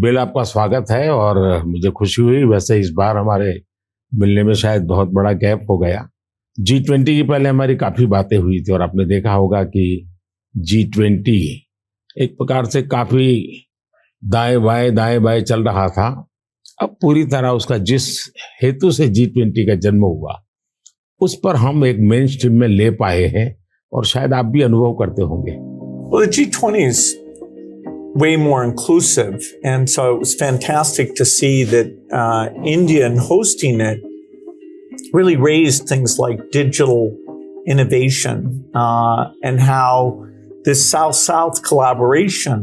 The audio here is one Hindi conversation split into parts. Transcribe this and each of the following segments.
बिल आपका स्वागत है और मुझे खुशी हुई। वैसे इस बार हमारे मिलने में शायद बहुत बड़ा गैप हो गया। G20 की पहले हमारी काफी बातें हुई थी और आपने देखा होगा कि G20 एक प्रकार से काफी दाएं बाएं चल रहा था। अब पूरी तरह उसका जिस हेतु से G20 का जन्म हुआ उस पर हम एक मेन स्ट्रीम में ले पाए हैं और शायद आप भी अनुभव करते होंगे। Well, the G20 is way more inclusive, and so it was fantastic to see that India, in hosting it, really raised things like digital innovation and how this South-South collaboration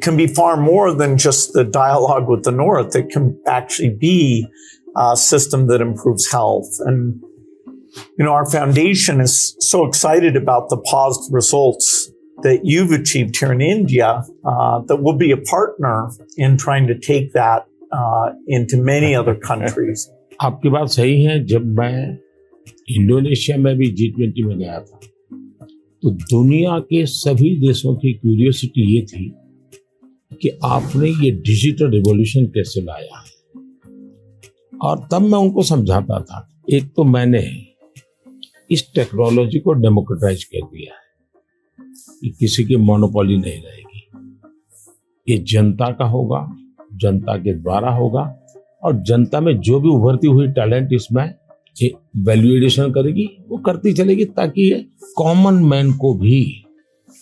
can be far more than just the dialogue with the North. It can actually be a system that improves health. And, you know, our foundation is so excited about the positive results that you've achieved here in India, that we'll be a partner in trying to take that into many other countries. आपकी बात सही है। जब मैं इंडोनेशिया में भी G20 में गया था तो दुनिया के सभी देशों की क्यूरियोसिटी ये थी कि आपने ये डिजिटल रिवॉल्यूशन कैसे लाया है। और तब मैं उनको समझाता था, एक तो मैंने इस टेक्नोलॉजी को डेमोक्रेटाइज कर दिया है कि किसी की मोनोपोली नहीं रहेगी। ये जनता का होगा, जनता के द्वारा होगा और जनता में जो भी उभरती हुई टैलेंट इसमें वैल्यू एडिशन करेगी वो करती चलेगी, ताकि ये कॉमन मैन को भी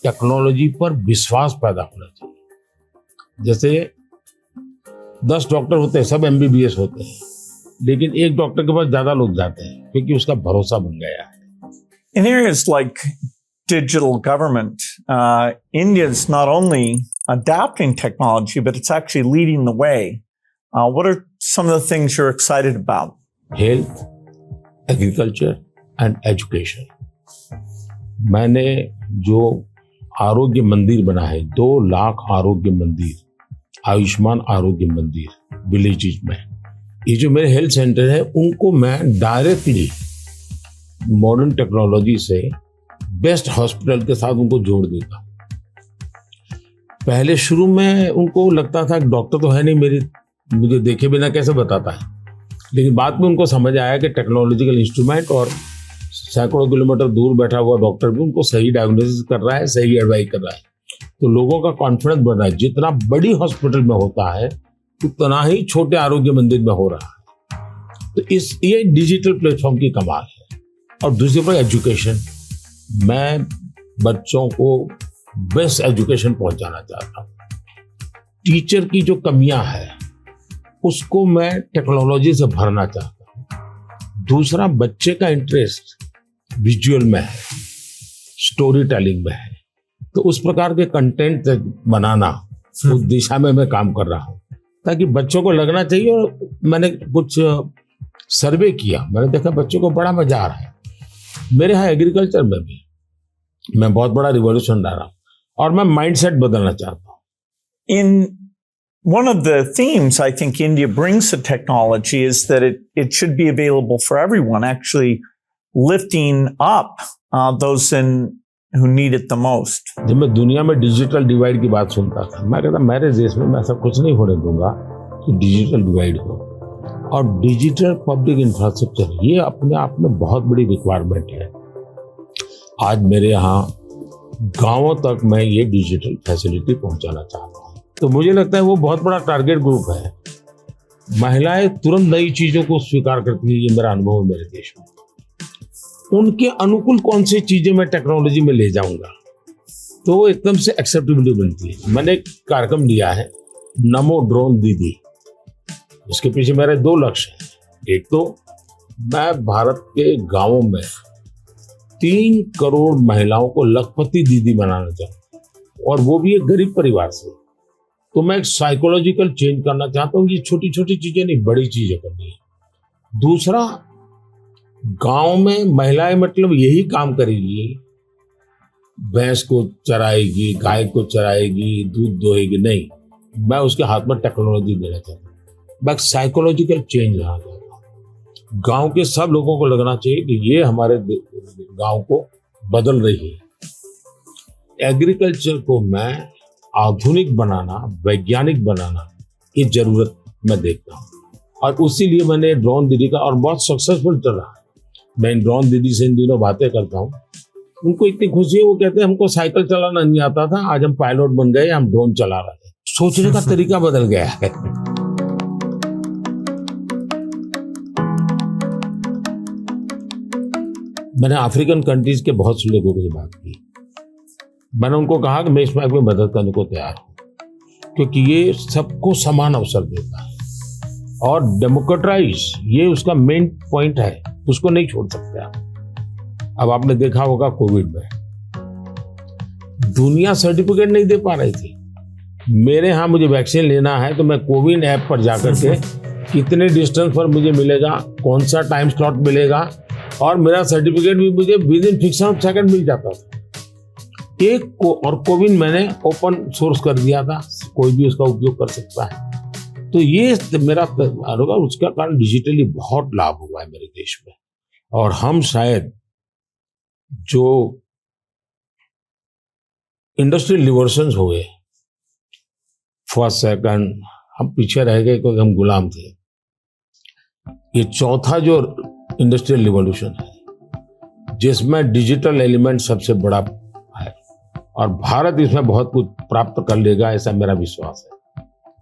टेक्नोलॉजी पर विश्वास पैदा होना चाहिए। जैसे 10 डॉक्टर होते हैं, सब MBBS होते हैं, लेकिन एक डॉक्टर के पास ज्यादा लोग जाते हैं क्योंकि उसका भरोसा बन गया है। In areas like digital government, India is not only adapting technology, but it's actually leading the way. What are some of the things you're excited about? Health, agriculture and education. मैंने जो आरोग्य मंदिर बना है, 2 लाख आरोग्य मंदिर, आयुष्मान आरोग्य मंदिर विलेजेस में, ये जो मेरे हेल्थ सेंटर है उनको मैं डायरेक्टली मॉडर्न टेक्नोलॉजी से बेस्ट हॉस्पिटल के साथ उनको जोड़ देता। पहले शुरू में उनको लगता था कि डॉक्टर तो है नहीं, मुझे देखे बिना कैसे बताता है, लेकिन बाद में उनको समझ आया कि टेक्नोलॉजिकल इंस्ट्रूमेंट और सैकड़ों किलोमीटर दूर बैठा हुआ डॉक्टर भी उनको सही डायग्नोसिस कर रहा है, सही एडवाइस कर रहा है। तो लोगों का कॉन्फिडेंस बढ़ रहा है। जितना बड़ी हॉस्पिटल में होता है उतना ही छोटे आरोग्य मंदिर में हो रहा है। तो ये डिजिटल प्लेटफॉर्म की कमाल है। और दूसरी बात एजुकेशन, मैं बच्चों को बेस्ट एजुकेशन पहुंचाना चाहता हूँ। टीचर की जो कमियां है उसको मैं टेक्नोलॉजी से भरना चाहता हूँ। दूसरा, बच्चे का इंटरेस्ट विजुअल में है, स्टोरी टेलिंग में है, तो उस प्रकार के कंटेंट बनाना, उस दिशा में मैं काम कर रहा हूँ ताकि बच्चों को लगना चाहिए। और मैंने कुछ सर्वे किया, मैंने देखा बच्चों को बड़ा मजा आ रहा है। मेरे यहाँ एग्रीकल्चर में भी मैं बहुत बड़ा रिवॉल्यूशन ला रहा हूँ और मैं माइंडसेट बदलना चाहता हूँ। In one of the themes I think India brings to technology is that it should be available for everyone, actually lifting up those who need it the most. जब मैं दुनिया में डिजिटल डिवाइड की बात सुनता था, मैं कहता मेरे देश में मैं ऐसा कुछ नहीं होने दूंगा कि डिजिटल डिवाइड हो। और डिजिटल पब्लिक इंफ्रास्ट्रक्चर ये अपने आप में बहुत बड़ी रिक्वायरमेंट है। आज मेरे यहाँ गांवों तक मैं ये डिजिटल फैसिलिटी पहुंचाना चाहता हूँ। तो मुझे लगता है वो बहुत बड़ा टारगेट ग्रुप है। महिलाएं तुरंत नई चीजों को स्वीकार करती है, ये मेरा अनुभव है मेरे देश में। उनके अनुकूल कौन सी चीजें मैं टेक्नोलॉजी में ले जाऊंगा तो वो एकदम से एक्सेप्टेबिलिटी बनती है। मैंने एक कार्यक्रम लिया है, नमो ड्रोन दीदी। इसके पीछे मेरे 2 लक्ष्य हैं। एक तो मैं भारत के गांवों में 3 करोड़ महिलाओं को लखपति दीदी बनाना चाहता हूँ, और वो भी एक गरीब परिवार से। तो मैं एक साइकोलॉजिकल चेंज करना चाहता हूँ। ये छोटी छोटी चीजें नहीं, बड़ी चीजें करनी है। दूसरा, गांव में महिलाएं मतलब यही काम करेगी, भैंस को चराएगी, गाय को चराएगी, दूध दोहेगी, नहीं, मैं उसके हाथ में टेक्नोलॉजी देना चाहता हूँ। मैं साइकोलॉजिकल चेंज लाना चाहता हूँ। गांव के सब लोगों को लगना चाहिए कि ये हमारे गांव को बदल रही है। एग्रीकल्चर को मैं आधुनिक बनाना, वैज्ञानिक बनाना, ये जरूरत मैं देखता हूँ। और उसीलिए मैंने ड्रोन दीदी का, और बहुत सक्सेसफुल चल रहा है। मैं ड्रोन दीदी से इन दिनों बातें करता हूँ, उनको इतनी खुशी है, वो कहते हैं हमको साइकिल चलाना नहीं आता था, आज हम पायलट बन गए, हम ड्रोन चला रहे हैं। सोचने का तरीका बदल गया है। मैंने अफ्रीकन कंट्रीज के बहुत से लोगों से बात की। मैंने उनको कहा कि मैं इसमें आपकी मदद करने को तैयार हूं, क्योंकि ये सबको समान अवसर देता है और डेमोक्रेटाइज, ये उसका मेन पॉइंट है, उसको नहीं छोड़ सकते आप। अब आपने देखा होगा कोविड में दुनिया सर्टिफिकेट नहीं दे पा रही थी। मेरे यहाँ मुझे वैक्सीन लेना है तो मैं कोविन ऐप पर जाकर के कितने डिस्टेंस पर मुझे मिलेगा, कौन सा टाइम स्लॉट मिलेगा, और मेरा सर्टिफिकेट भी मुझे within fraction of second मिल जाता था। और कोविन मैंने ओपन सोर्स कर दिया था, कोई भी उसका उपयोग कर सकता है। तो ये मेरा होगा, उसका कारण डिजिटली बहुत लाभ हुआ है मेरे देश में। और हम शायद जो इंडस्ट्रियल रिवॉल्यूशंस हुए, फर्स्ट सेकंड, हम पीछे रह गए क्योंकि हम गुलाम थे। ये चौथा जो इंडस्ट्रियल रिवॉल्यूशन है जिसमें डिजिटल एलिमेंट सबसे बड़ा है, और भारत इसमें बहुत कुछ प्राप्त कर लेगा, ऐसा मेरा विश्वास है।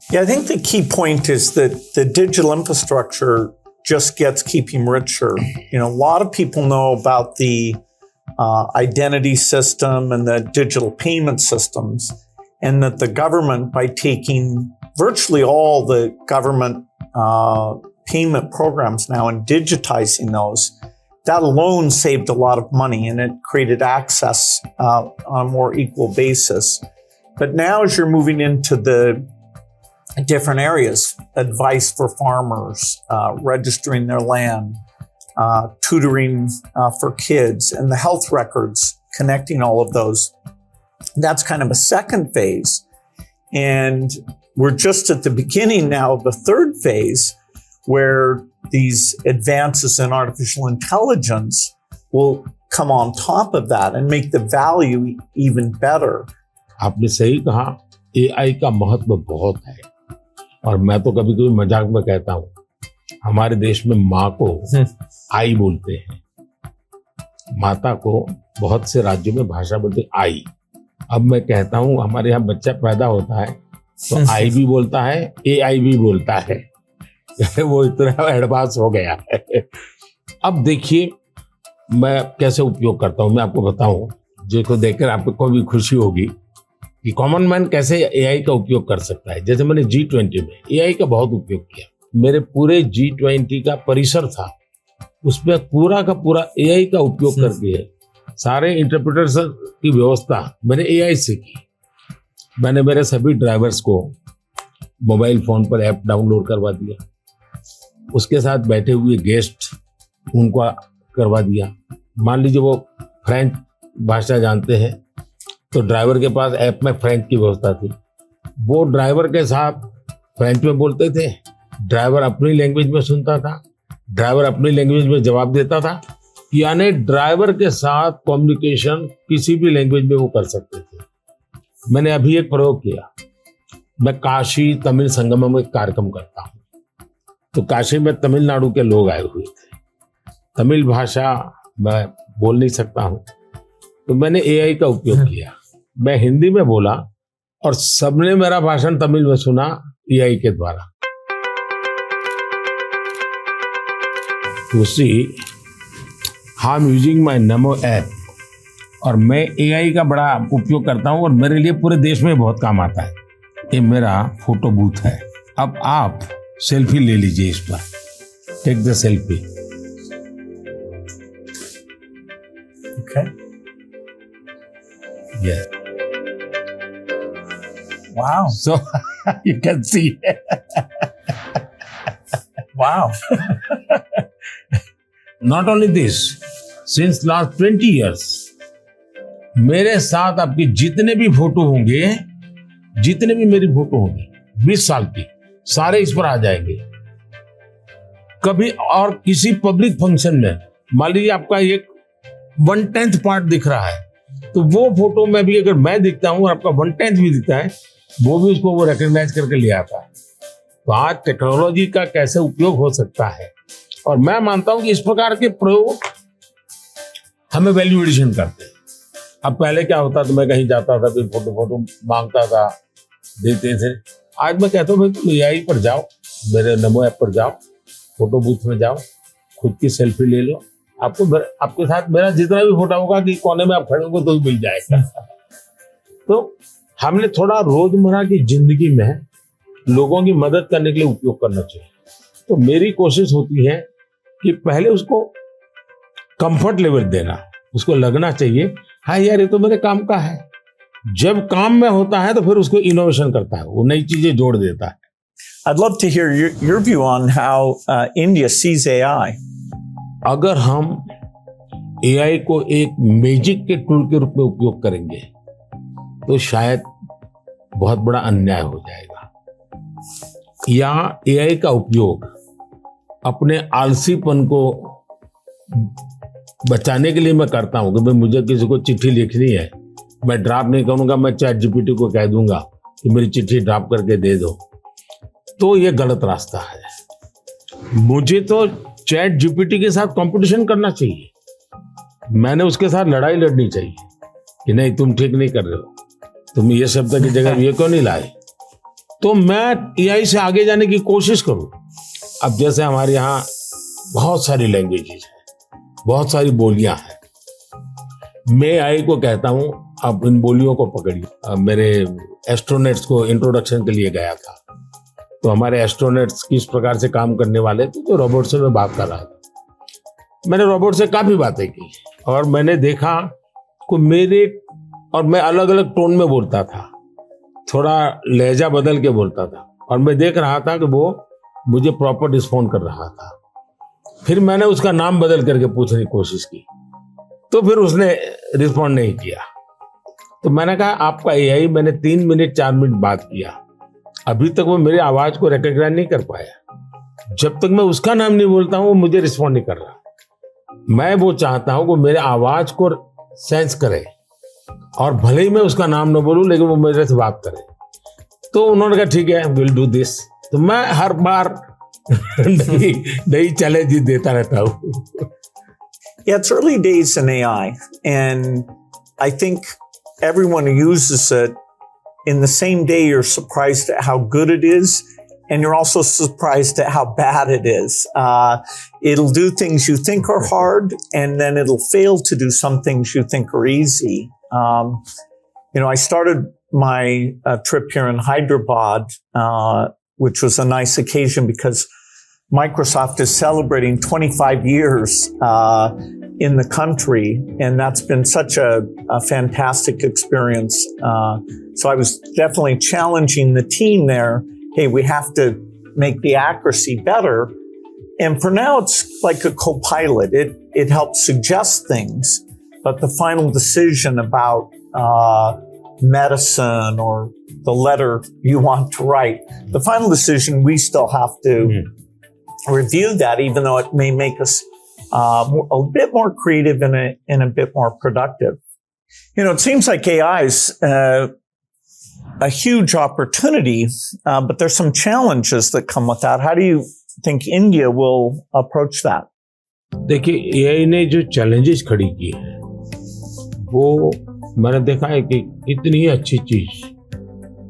Yeah, I think the key point is that the digital infrastructure just gets keeping richer. You know, a lot of people know about the identity system and the digital payment systems, and that the government, by taking virtually all the government payment programs now and digitizing those, that alone saved a lot of money, and it created access on a more equal basis. But now as you're moving into the different areas, advice for farmers, registering their land, tutoring for kids, and the health records, connecting all of those, that's kind of a second phase. And we're just at the beginning now of the third phase, where these advances in artificial intelligence will come on top of that and make the value even better. आपने सही कहा, AI का महत्व बहुत है। और मैं तो कभी कभी मजाक में कहता हूँ, हमारे देश में माँ को आई बोलते हैं, माता को बहुत से राज्यों में भाषा बोलते हैं आई। अब मैं कहता हूँ हमारे यहाँ बच्चा पैदा होता है तो आई भी बोलता है, AI भी बोलता है। वो इतना एडवांस हो गया है। अब देखिए मैं कैसे उपयोग करता हूँ, मैं आपको बताऊँ, जिसको देखकर आपको भी खुशी होगी कि कॉमन मैन कैसे AI का उपयोग कर सकता है। जैसे मैंने G20 में AI का बहुत उपयोग किया। मेरे पूरे G20 का परिसर था, उसमें पूरा का पूरा AI का उपयोग करके सारे इंटरप्रिटेशन की व्यवस्था मैंने AI से की। मैंने मेरे सभी ड्राइवर्स को मोबाइल फोन पर ऐप डाउनलोड करवा दिया, उसके साथ बैठे हुए गेस्ट उनको करवा दिया। मान लीजिए वो फ्रेंच भाषा जानते हैं तो ड्राइवर के पास ऐप में फ्रेंच की व्यवस्था थी, वो ड्राइवर के साथ फ्रेंच में बोलते थे, ड्राइवर अपनी लैंग्वेज में सुनता था, ड्राइवर अपनी लैंग्वेज में जवाब देता था। यानी ड्राइवर के साथ कम्युनिकेशन किसी भी लैंग्वेज में वो कर सकते थे। मैंने अभी एक प्रयोग किया, मैं काशी तमिल संगम में कार्यक्रम करता हूँ, तो काशी में तमिलनाडु के लोग आए हुए थे, तमिल भाषा मैं बोल नहीं सकता हूँ, तो मैंने AI का उपयोग किया। मैं हिंदी में बोला और सबने मेरा भाषण तमिल में सुना AI के द्वारा। उसी I am using my NaMo app, और मैं AI का बड़ा उपयोग करता हूँ और मेरे लिए पूरे देश में बहुत काम आता है। ये मेरा फोटो बूथ है। अब आप सेल्फी ले लीजिए इस पर, take the selfie. Okay. Yeah. Wow. So you can see. Wow. Not only this, since last 20 years, मेरे साथ आपकी जितने भी फोटो होंगे, जितने भी मेरी फोटो होंगी 20 साल की, सारे इस पर आ जाएंगे। कभी और किसी पब्लिक फंक्शन में मान लीजिए आपका एक 1/10 पार्ट दिख रहा है, तो वो फोटो में भी अगर मैं दिखता हूँ और आपका 1/10 भी दिखता है, वो भी उसको वो रिकॉग्नाइज करके ले आता है। तो आज टेक्नोलॉजी का कैसे उपयोग हो सकता है, और मैं मानता हूं कि इस प्रकार के प्रयोग हमें वैल्यू एडिशन करते हैं। अब पहले क्या होता था, मैं कहीं जाता था, फिर फोटो मांगता था, देते थे। आज मैं कहता हूँ भाई तुम AI पर जाओ, मेरे नमो ऐप पर जाओ, फोटो बूथ में जाओ, खुद की सेल्फी ले लो, आपको आपके साथ मेरा जितना भी फोटो होगा कि कोने में आप खड़े होंगे तो मिल जाएगा। तो हमने थोड़ा रोजमर्रा की जिंदगी में लोगों की मदद करने के लिए उपयोग करना चाहिए। तो मेरी कोशिश होती है कि पहले उसको कंफर्ट लेवल देना, उसको लगना चाहिए हाँ यार ये तो मेरे काम का है। जब काम में होता है तो फिर उसको इनोवेशन करता है, वो नई चीजें जोड़ देता है। I'd love to hear your view on how India sees AI. अगर हम AI को एक मैजिक के टूल के रूप में उपयोग करेंगे तो शायद बहुत बड़ा अन्याय हो जाएगा। या AI का उपयोग अपने आलसीपन को बचाने के लिए मैं करता हूं कि भाई मुझे किसी को चिट्ठी लिखनी है, मैं ड्राफ्ट नहीं करूंगा, मैं ChatGPT को कह दूंगा कि मेरी चिट्ठी ड्राफ्ट करके दे दो, तो ये गलत रास्ता है। मुझे तो ChatGPT के साथ कंपटीशन करना चाहिए, मैंने उसके साथ लड़ाई लड़नी चाहिए कि नहीं तुम ठीक नहीं कर रहे हो, तुम ये शब्द की जगह ये क्यों नहीं लाए। तो मैं AI से आगे जाने की कोशिश करूं। अब जैसे हमारे यहाँ बहुत सारी लैंग्वेजेस हैं, बहुत सारी बोलियां हैं, मैं AI को कहता हूं आप इन बोलियों को पकड़िए। मेरे एस्ट्रोनॉट्स को इंट्रोडक्शन के लिए गया था, तो हमारे एस्ट्रोनॉट्स किस प्रकार से काम करने वाले थे, तो रोबोट से मैं बात कर रहा था। मैंने रोबोट से काफी बातें की और मैंने देखा कि मैं अलग अलग टोन में बोलता था, थोड़ा लहजा बदल के बोलता था, और मैं देख रहा था कि वो मुझे प्रॉपर रिस्पॉन्ड कर रहा था। फिर मैंने उसका नाम बदल करके पूछने की कोशिश की, तो फिर उसने रिस्पॉन्ड नहीं किया। तो मैंने कहा आपका AI, मैंने 3 मिनट 4 मिनट बात किया, अभी तक वो मेरी आवाज को रिकॉग्नाइज नहीं कर पाया। जब तक मैं उसका नाम नहीं बोलता हूं वो मुझे रिस्पॉन्ड नहीं कर रहा। मैं वो चाहता हूं कि मेरे आवाज को सेंस करे, और भले ही मैं उसका नाम न बोलूं लेकिन वो मेरे से बात करे। तो उन्होंने कहा ठीक है, विल डू दिस। तो मैं हर बार नई चैलेंज देता रहता हूँ। Yeah, it's early days in AI, and I think everyone who uses it, in the same day you're surprised at how good it is, and you're also surprised at how bad it is. It'll do things you think are hard, and then it'll fail to do some things you think are easy. I started my trip here in Hyderabad, which was a nice occasion because Microsoft is celebrating 25 years in the country, and that's been such a fantastic experience. So I was definitely challenging the team there. Hey, we have to make the accuracy better. And for now, it's like a co-pilot. It helps suggest things, but the final decision about medicine or the letter you want to write, the final decision, we still have to review that, even though it may make us a bit more creative and a bit more productive. It seems like AI is a huge opportunity, but there's some challenges that come with that. How do you think India will approach that? देखिए, AI ने जो चैलेंजेस खड़ी की है वो मैंने देखा है कि इतनी अच्छी चीज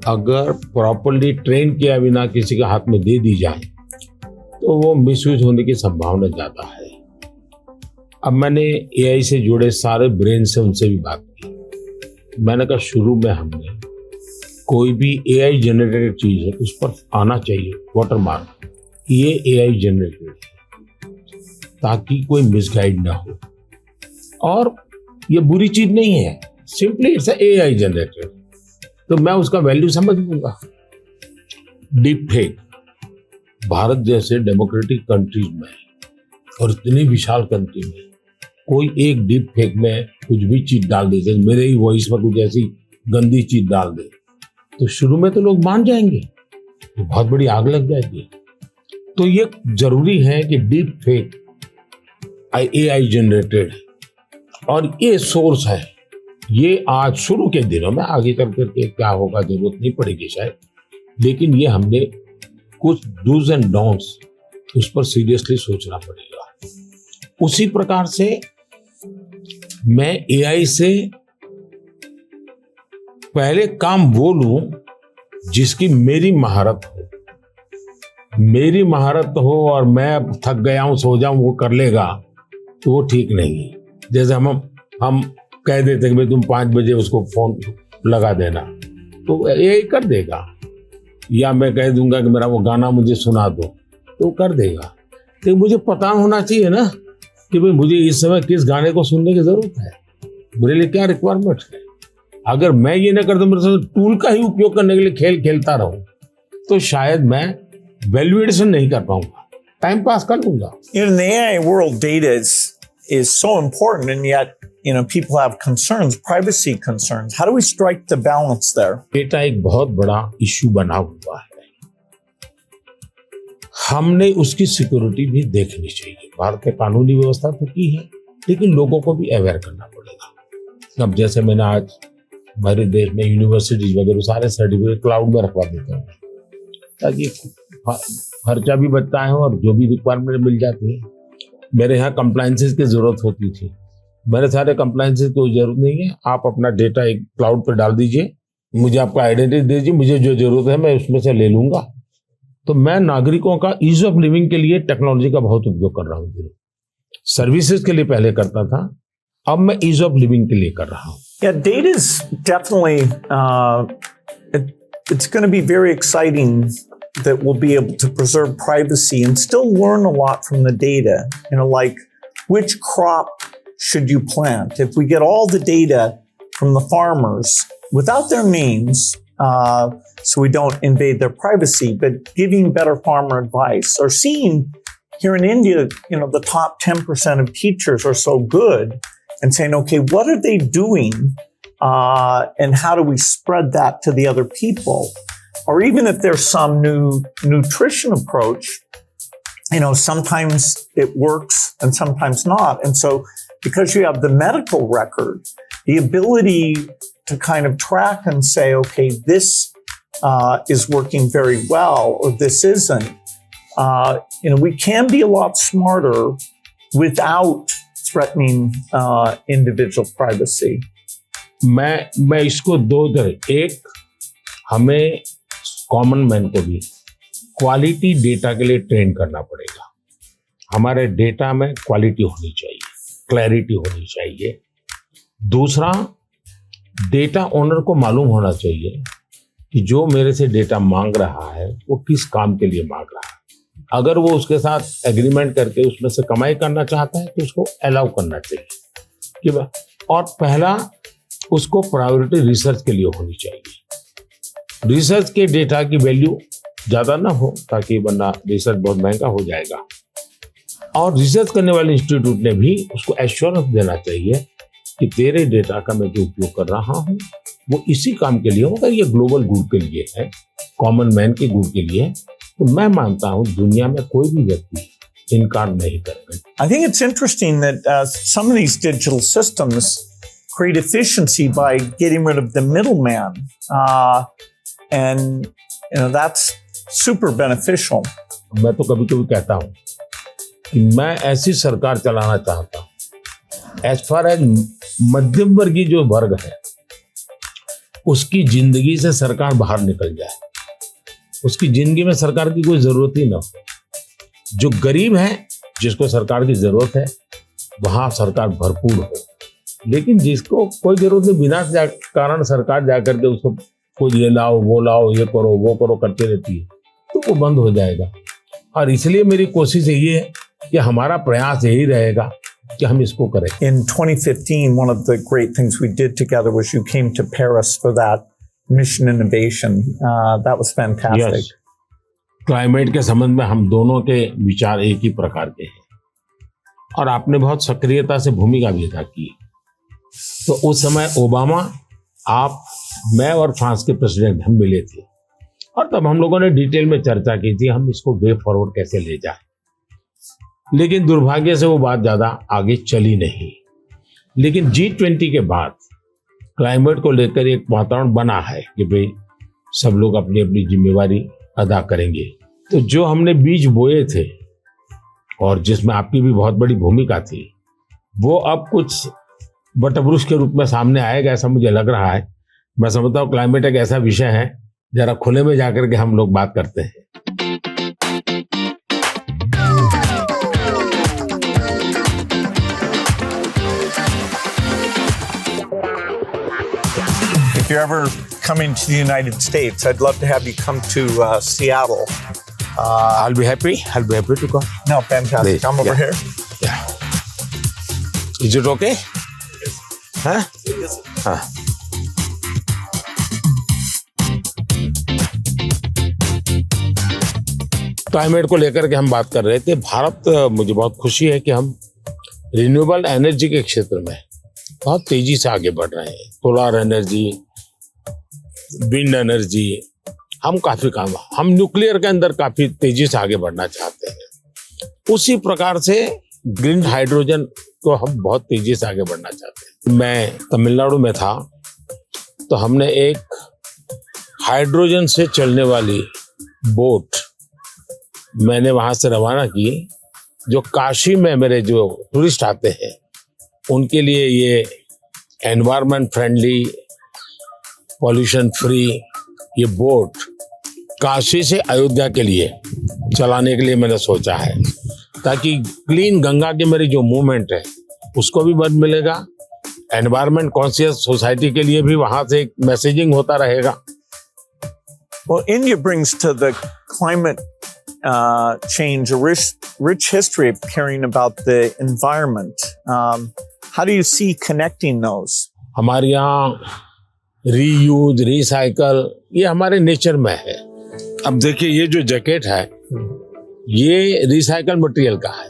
अगर प्रॉपर्ली ट्रेन किया बिना किसी के हाथ में दे दी जाए तो वो मिसयूज होने की संभावना ज्यादा है। अब मैंने AI से जुड़े सारे ब्रेन से उनसे भी बात की। मैंने कहा शुरू में हमने कोई भी AI जनरेटेड चीज है उस पर आना चाहिए वाटरमार्क, ये AI जनरेटेड है, ताकि कोई मिसगाइड ना हो। और ये बुरी चीज नहीं है, सिंपली इट्स AI जनरेटेड, तो मैं उसका वैल्यू समझ लूंगा। डीप फेक भारत जैसे डेमोक्रेटिक कंट्रीज में और इतनी विशाल कंट्री में कोई एक डीप फेक में कुछ भी चीज डाल दे, जैसे मेरे ही वॉइस पर कुछ ऐसी गंदी चीज डाल दे, तो शुरू में तो लोग मान जाएंगे, तो बहुत बड़ी आग लग जाएगी। तो ये जरूरी है कि डीप फेक AI जनरेटेड और ये सोर्स है ये आज शुरू के दिनों में, आगे चल करके क्या होगा जरूरत नहीं पड़ेगी शायद, लेकिन ये हमने कुछ डूज एंड डोंट्स उस पर सीरियसली सोचना पड़ेगा। उसी प्रकार से मैं एआई से पहले काम वो लूं जिसकी मेरी महारत हो। मेरी महारत हो और मैं थक गया हूं, सो जाऊं, वो कर लेगा, तो वो ठीक नहीं है। जैसे हम कह देते कि भाई तुम 5 बजे उसको फोन लगा देना, तो यही कर देगा। या मैं कह दूंगा कि मेरा वो गाना मुझे सुना दो, तो वो कर देगा। तो मुझे पता होना चाहिए ना कि भाई मुझे इस समय किस गाने को सुनने की जरूरत है, मेरे लिए क्या रिक्वायरमेंट है। अगर मैं ये ना कर दूं, मेरे से टूल का ही उपयोग करने के लिए खेल खेलता रहूं, तो शायद मैं वैल्यूएशन नहीं कर पाऊंगा, टाइम पास कर लूंगा। In the AI world, data is so important, and yet, people have concerns, privacy concerns. How do we strike the balance there? Data एक बहुत बड़ा इश्यू बना हुआ है, हमने उसकी सिक्योरिटी भी देखनी चाहिए। भारत में कानूनी व्यवस्था तो की है, लेकिन लोगों को भी अवेयर करना पड़ेगा। अब जैसे मैंने आज हमारे देश में यूनिवर्सिटीज वगैरह सारे सर्टिफिकेट क्लाउड में रखवा देते हैं, ताकि खर्चा भी बचता है और जो भी रिक्वायरमेंट मिल जाती है। मेरे यहाँ कंप्लायंसेस की जरूरत होती थी, मेरे सारे कंप्लायंसेस की कोई जरूरत नहीं है। आप अपना डेटा एक क्लाउड पर डाल दीजिए, मुझे आपका आइडेंटिटी दीजिए, मुझे जो जरूरत है मैं उसमें से ले लूंगा। तो मैं नागरिकों का ईज ऑफ लिविंग के लिए टेक्नोलॉजी का बहुत उपयोग कर रहा हूँ। सर्विसेज के लिए पहले करता था, अब मैं ईज ऑफ लिविंग के लिए कर रहा हूँ। Yeah, data is definitely, it's going to be very exciting that we'll be able to preserve privacy and still learn a lot from the data. Like which crop should you plant? If we get all the data from the farmers without their names, so we don't invade their privacy, but giving better farmer advice, or seeing here in India, the top 10% of teachers are so good, and saying, okay, what are they doing? And how do we spread that to the other people? Or even if there's some new nutrition approach, sometimes it works and sometimes not. And so because you have the medical record, the ability to kind of track and say, okay, this is working very well, or this isn't. We can be a lot smarter without threatening individual privacy. मैं इसको दो तरह, एक हमें कॉमन मैन को भी क्वालिटी डेटा के लिए ट्रेन करना पड़ेगा। हमारे डेटा में क्वालिटी होनी चाहिए, क्लैरिटी होनी चाहिए। दूसरा, डेटा ओनर को मालूम होना चाहिए कि जो मेरे से डेटा मांग रहा है वो किस काम के लिए मांग रहा है। अगर वो उसके साथ एग्रीमेंट करके उसमें से कमाई करना चाहता है तो उसको अलाउ करना चाहिए कि और पहला, उसको प्रायोरिटी रिसर्च के लिए होनी चाहिए। रिसर्च के डेटा की वैल्यू ज़्यादा ना हो, ताकि वरना रिसर्च बहुत महंगा हो जाएगा। और रिसर्च करने वाले इंस्टीट्यूट ने भी उसको एश्योरेंस देना चाहिए कि तेरे डेटा का मैं जो उपयोग कर रहा हूँ वो इसी काम के लिए होगा, ये ग्लोबल गुड के लिए है, कॉमन मैन के गुड के लिए है। तो मैं मानता हूँ दुनिया में कोई भी व्यक्ति इनकार नहीं करेगा। I think it's interesting that some of these digital systems create efficiency by getting rid of the middleman, and that's super beneficial. मैं तो कभी-कभी कहता हूँ कि मैं ऐसी सरकार चलाना चाहता हूँ, एज फार एज मध्यम वर्गीय जो वर्ग है उसकी जिंदगी से सरकार बाहर निकल जाए, उसकी जिंदगी में सरकार की कोई जरूरत ही ना हो। जो गरीब है जिसको सरकार की जरूरत है वहां सरकार भरपूर हो, लेकिन जिसको कोई जरूरत नहीं, बिना कारण सरकार जाकर के उसको कोई ये लाओ वो लाओ, ये करो वो करो करती रहती है, तो वो बंद हो जाएगा। और इसलिए मेरी कोशिश यही है कि हमारा प्रयास यही रहेगा कि हम इसको करें। In 2015, one of the great things we did together was you came to Paris for that mission innovation. That was fantastic. Yes. Climate के संबंध में हम दोनों के विचार एक ही प्रकार के हैं और आपने बहुत सक्रियता से भूमिका भी अदा की। तो उस समय ओबामा, आप, मैं और फ्रांस के प्रेसिडेंट हम मिले थे और तब हम लोगों ने डिटेल में चर्चा की थी हम इसको वे फॉरवर्ड कैसे ले जाए। लेकिन दुर्भाग्य से वो बात ज़्यादा आगे चली नहीं। लेकिन G20 के बाद क्लाइमेट को लेकर एक वातावरण बना है कि भाई सब लोग अपनी अपनी जिम्मेवारी अदा करेंगे। तो जो हमने बीज बोए थे और जिसमें आपकी भी बहुत बड़ी भूमिका थी, वो अब कुछ वटवृक्ष के रूप में सामने आएगा, ऐसा मुझे लग रहा है। मैं समझता हूँ क्लाइमेट एक ऐसा विषय है, जरा खुले में जाकर के हम लोग बात करते हैं। If you're ever coming to the United States, I'd love to have you come to Seattle. I'll be happy to come. No, fantastic. Please, Come over here. Yeah. Is it okay? Huh? हाँ। क्लाइमेट को लेकर के हम बात कर रहे थे। भारत, मुझे बहुत खुशी है कि हम रिन्यूएबल एनर्जी के क्षेत्र में बहुत तेजी से आगे बढ़ रहे हैं। सोलर एनर्जी, विंड एनर्जी, हम काफी काम, हम न्यूक्लियर के अंदर काफी तेजी से आगे बढ़ना चाहते हैं। उसी प्रकार से ग्रीन हाइड्रोजन को हम बहुत तेजी से आगे बढ़ना चाहते हैं। मैं तमिलनाडु में था तो हमने एक हाइड्रोजन से चलने वाली बोट मैंने वहां से रवाना की, जो काशी में मेरे जो टूरिस्ट आते हैं उनके लिए ये एनवायरनमेंट फ्रेंडली, पॉल्यूशन फ्री ये बोट काशी से अयोध्या के लिए चलाने के लिए मैंने सोचा है, ताकि क्लीन गंगा की मेरी जो मूवमेंट है उसको भी मदद मिलेगा, एनवायरनमेंट कॉन्शियस सोसाइटी के लिए भी वहां से एक मैसेजिंग होता रहेगा। Well, India brings to the climate change a rich history of caring about the environment. How do you see connecting those? हमारे यहाँ रीयूज, रिसाइकल ये हमारे नेचर में है। अब देखिए ये जो जैकेट है ये रिसाइकल मटेरियल का है,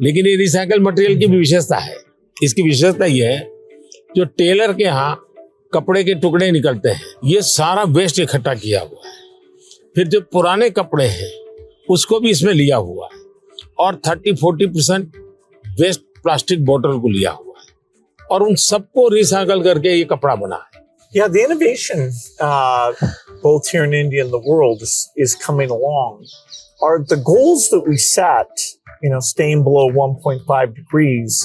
लेकिन ये रिसाइकल मटेरियल की भी विशेषता है। इसकी विशेषता ये है, जो टेलर के यहाँ कपड़े के टुकड़े निकलते हैं ये सारा वेस्ट इकट्ठा किया हुआ है, फिर जो पुराने कपड़े हैं उसको भी इसमें लिया हुआ है, और 30-40% वेस्ट प्लास्टिक बोतल को लिया हुआ है, और उन सबको रिसाइकल करके ये कपड़ा बना है। Yeah, the innovation both here in India and the world is coming along. Are the goals that we set, staying below 1.5 degrees,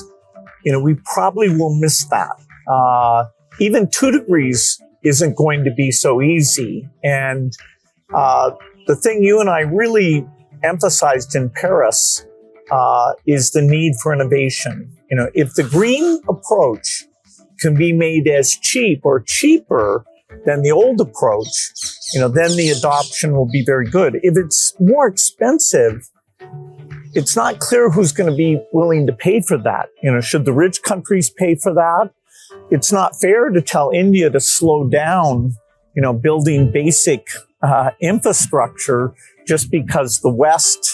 we probably will miss that. Even 2 degrees isn't going to be so easy. And the thing you and I really emphasized in Paris is the need for innovation. If the green approach can be made as cheap or cheaper than the old approach, then the adoption will be very good. If it's more expensive, it's not clear who's going to be willing to pay for that. Should the rich countries pay for that? It's not fair to tell India to slow down, building basic infrastructure just because the West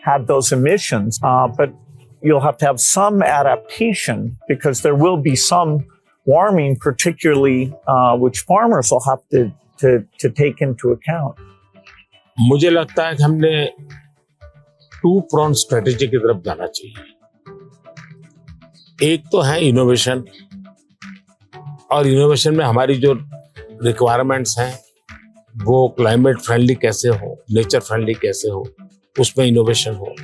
had those emissions. But you'll have to have some adaptation, because there will be some warming, particularly which farmers will have to take into account. मुझे लगता है कि हमने 2-pronged स्ट्रेटेजी की तरफ जाना चाहिए। एक तो है इनोवेशन, और इनोवेशन में हमारी जो रिक्वायरमेंट्स हैं वो क्लाइमेट फ्रेंडली कैसे हो, नेचर फ्रेंडली कैसे हो, उसमें इनोवेशन हो।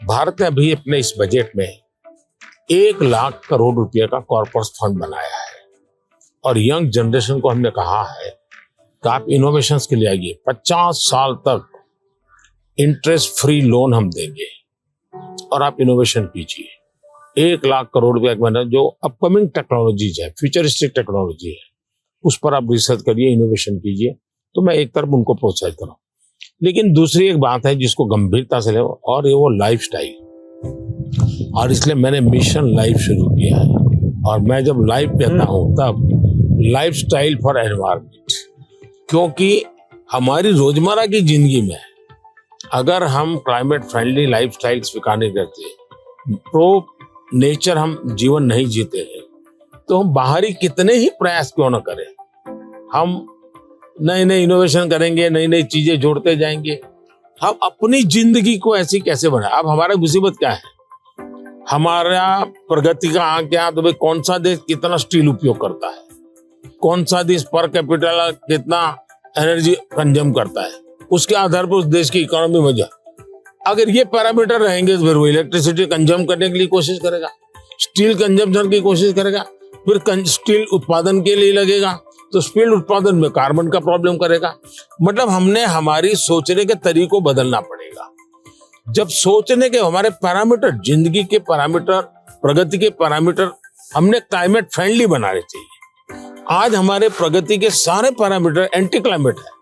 भारत ने अभी अपने इस बजट में 1 लाख करोड़ रुपए का कॉर्पस फंड बनाया है, और यंग जनरेशन को हमने कहा है कि आप इनोवेशंस के लिए आइए, 50 साल तक इंटरेस्ट फ्री लोन हम देंगे और आप इनोवेशन कीजिए। 1 लाख करोड़ रुपए का जो अपकमिंग टेक्नोलॉजीज है, फ्यूचरिस्टिक टेक्नोलॉजी है, उस पर आप रिसर्च करिए, इनोवेशन कीजिए। तो मैं एक तरफ उनको प्रोत्साहित करूँ, लेकिन दूसरी एक बात है जिसको गंभीरता से ले, और ये वो लाइफस्टाइल, और इसलिए मैंने मिशन लाइफ शुरू किया है। और मैं जब लाइफ कहता हूँ तब लाइफस्टाइल फॉर एनवायरनमेंट, क्योंकि हमारी रोजमर्रा की जिंदगी में अगर हम क्लाइमेट फ्रेंडली लाइफस्टाइल स्वीकार नहीं करते, प्रो नेचर हम जीवन नहीं जीते हैं, तो हम बाहरी कितने ही प्रयास क्यों न करें, हम नए नए इनोवेशन करेंगे, नई नई चीजें जोड़ते जाएंगे, हम अपनी जिंदगी को ऐसी कैसे बनाए। अब हमारा मुसीबत क्या है, हमारा प्रगति का आंक क्या, तो भाई कौन सा देश कितना स्टील उपयोग करता है, कौन सा देश पर कैपिटल कितना एनर्जी कंज्यूम करता है, उसके आधार पर उस देश की इकोनॉमी में जा, अगर ये पैरामीटर रहेंगे तो फिर वो इलेक्ट्रिसिटी कंज्यूम करने के लिए कोशिश करेगा, स्टील कंजम्पशन की कोशिश करेगा, फिर स्टील उत्पादन के लिए लगेगा तो स्टील उत्पादन में कार्बन का प्रॉब्लम करेगा। मतलब हमने हमारी सोचने के तरीकों बदलना पड़ेगा। जब सोचने के हमारे पैरामीटर, जिंदगी के पैरामीटर, प्रगति के पैरामीटर हमने क्लाइमेट फ्रेंडली बनाने चाहिए। आज हमारे प्रगति के सारे पैरामीटर एंटी क्लाइमेट है।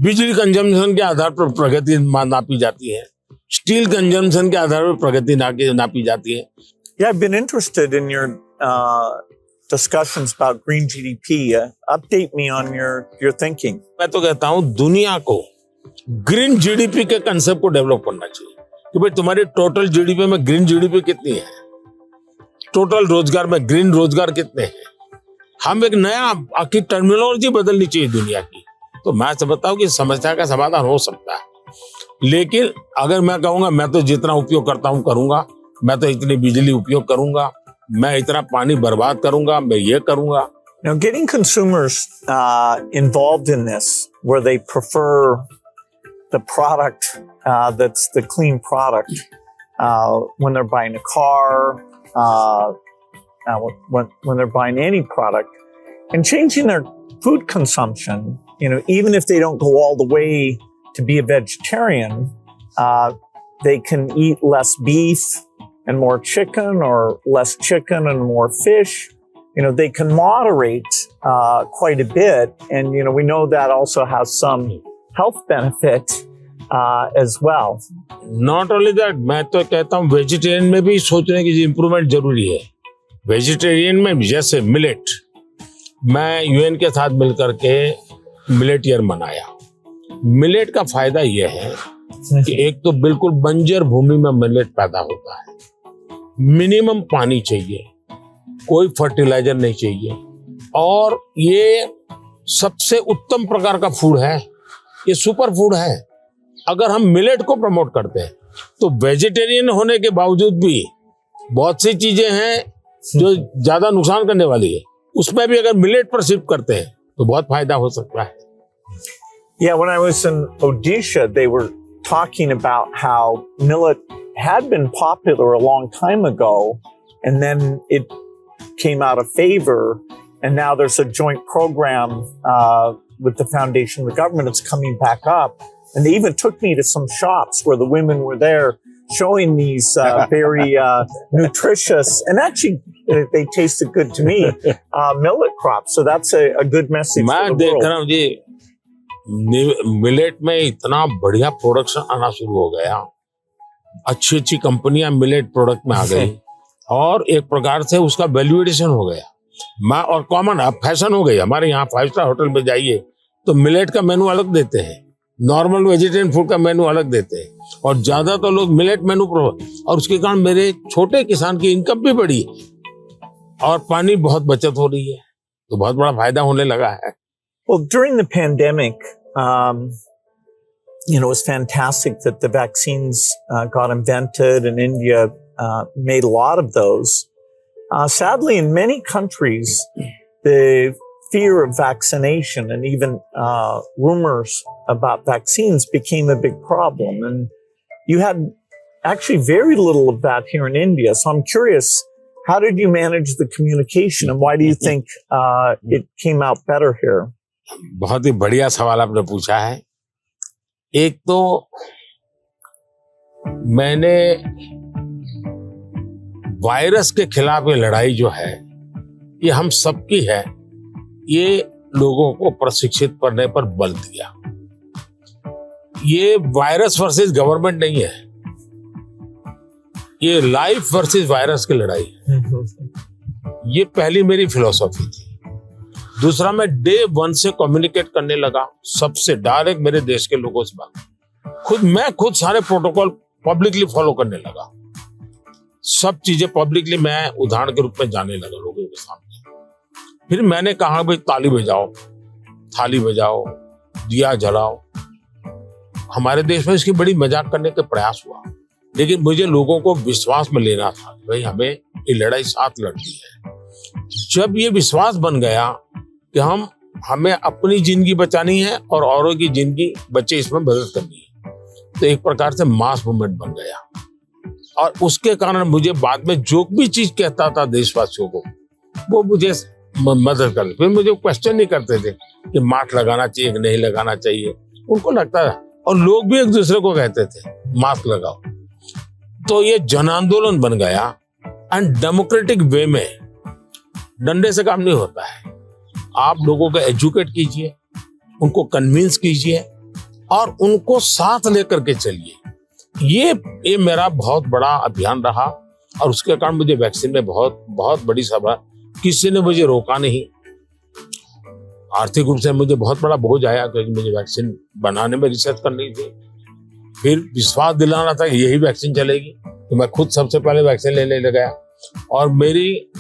बिजली कंजम्पशन के आधार पर प्रगति नापी जाती है, स्टील कंजम्पशन के आधार पर प्रगति नापी जाती है। Yeah, I've been interested in your discussions about green GDP. Update me on your thinking. मैं तो कहता हूं दुनिया को ग्रीन जीडीपी के कंसेप्ट को डेवलप करना चाहिए कि भाई तुम्हारी टोटल जीडीपी में ग्रीन जीडीपी कितनी है, टोटल रोजगार में ग्रीन रोजगार कितने हैं। हम एक नया आखिर टर्मिनोलॉजी बदलनी चाहिए दुनिया की। तो मैं समझता हूं कि समस्या का समाधान हो सकता है, लेकिन अगर मैं कहूंगा मैं तो जितना उपयोग करता हूं करूंगा, मैं तो इतनी बिजली उपयोग करूंगा, मैं इतना पानी बर्बाद करूंगा, मैं ये करूंगा। Now, getting consumers involved in this, where they prefer the product that's the clean product when they're buying a car, when they're buying any product, and changing their food consumption. Even if they don't go all the way to be a vegetarian, they can eat less beef and more chicken, or less chicken and more fish. They can moderate quite a bit, and we know that also has some health benefit as well. Not only that, मैं तो कहता हूँ वेजिटेरियन में भी सोचने की इम्प्रूवमेंट जरूरी है। वेजिटेरियन में जैसे मिलेट, मैं यूएन के साथ मिलकर के मिलेट ईयर मनाया। मिलेट का फायदा यह है कि एक तो बिल्कुल बंजर भूमि में मिलेट पैदा होता है, मिनिमम पानी चाहिए, कोई फर्टिलाइजर नहीं चाहिए, और ये सबसे उत्तम प्रकार का फूड है, ये सुपर फूड है। अगर हम मिलेट को प्रमोट करते हैं तो वेजिटेरियन होने के बावजूद भी बहुत सी चीजें हैं जो ज्यादा नुकसान करने वाली है, उसमें भी अगर मिलेट पर शिफ्ट करते हैं तो बहुत फायदा हो सकता है। Yeah, when I was in Odisha, they were talking about how millet had been popular a long time ago, and then it came out of favor, and now there's a joint program with the foundation of the government. It's coming back up, and they even took me to some shops where the women were there showing these very nutritious, and actually they tasted good to me, millet crops. So that's a good message for the world. मैं देख रहा हूँ जी, मिलेट में इतना बढ़िया प्रोडक्शन आना शुरू हो गया, अच्छी अच्छी कंपनियां मिलेट प्रोडक्ट में आ गई, और एक प्रकार से उसका वैल्यूएशन हो गया। और कॉमन अब फैशन हो गई। हमारे यहाँ 5 स्टार होटल में जाइए तो मिलेट का मेनू अलग देते हैं, नॉर्मल वेजिटेरियन फूड का मेनू अलग देते हैं, और ज्यादातर लोग मिलेट मेनू और उसके कारण मेरे छोटे किसान की इनकम भी बढ़ी है और पानी बहुत बचत हो रही है, तो बहुत बड़ा फायदा होने लगा है। Well, during the pandemic, it was fantastic that the vaccines got invented, and India made a lot of those. Sadly, in many countries, the fear of vaccination and even rumors about vaccines became a big problem. And you had actually very little of that here in India. So I'm curious, how did you manage the communication, and why do you think it came out better here? बहुत ही बढ़िया सवाल आपने पूछा है। एक तो मैंने वायरस के खिलाफ ये लड़ाई जो है, ये हम सबकी है, ये लोगों को प्रशिक्षित करने पर बल दिया। ये वायरस वर्सेस गवर्नमेंट नहीं है, ये लाइफ वर्सेस वायरस की लड़ाई है। ये पहली मेरी फिलॉसफी थी। दूसरा, मैं डे 1 से कम्युनिकेट करने लगा सबसे डायरेक्ट, मेरे देश के लोगों से बात। मैं खुद सारे प्रोटोकॉल पब्लिकली फॉलो करने लगा, सब चीजें पब्लिकली मैं उदाहरण के रूप में जाने लगा लोगों के सामने। फिर मैंने कहा भाई ताली बजाओ, थाली बजाओ, दिया जलाओ। हमारे देश में इसकी बड़ी मजाक करने का प्रयास हुआ, लेकिन मुझे लोगों को विश्वास में लेना था, भाई हमें ये लड़ाई साथ लड़नी है। जब ये विश्वास बन गया कि हमें अपनी जिंदगी बचानी है और औरों की जिंदगी बचे इसमें मदद करनी है, तो एक प्रकार से मास मूवमेंट बन गया। और उसके कारण मुझे बाद में जो भी चीज कहता था देशवासियों को, वो मुझे मदद करते। फिर मुझे क्वेश्चन नहीं करते थे कि मास्क लगाना चाहिए कि नहीं लगाना चाहिए, उनको लगता था। और लोग भी एक दूसरे को कहते थे मास्क लगाओ। तो ये जन आंदोलन बन गया। एंड डेमोक्रेटिक वे में डंडे से काम नहीं होता है। आप लोगों को एजुकेट कीजिए, उनको कन्विंस कीजिए और उनको साथ लेकर के चलिए। ये मेरा बहुत बड़ा अभियान रहा और उसके कारण मुझे वैक्सीन में बहुत बड़ी सभा, किसी ने मुझे रोका नहीं। आर्थिक रूप से मुझे बहुत बड़ा बोझ आया क्योंकि मुझे वैक्सीन बनाने में रिसर्च करनी थी, फिर विश्वास दिलाना था कि यही वैक्सीन चलेगी, तो मैं खुद सबसे पहले वैक्सीन लेने लग गया। और मेरी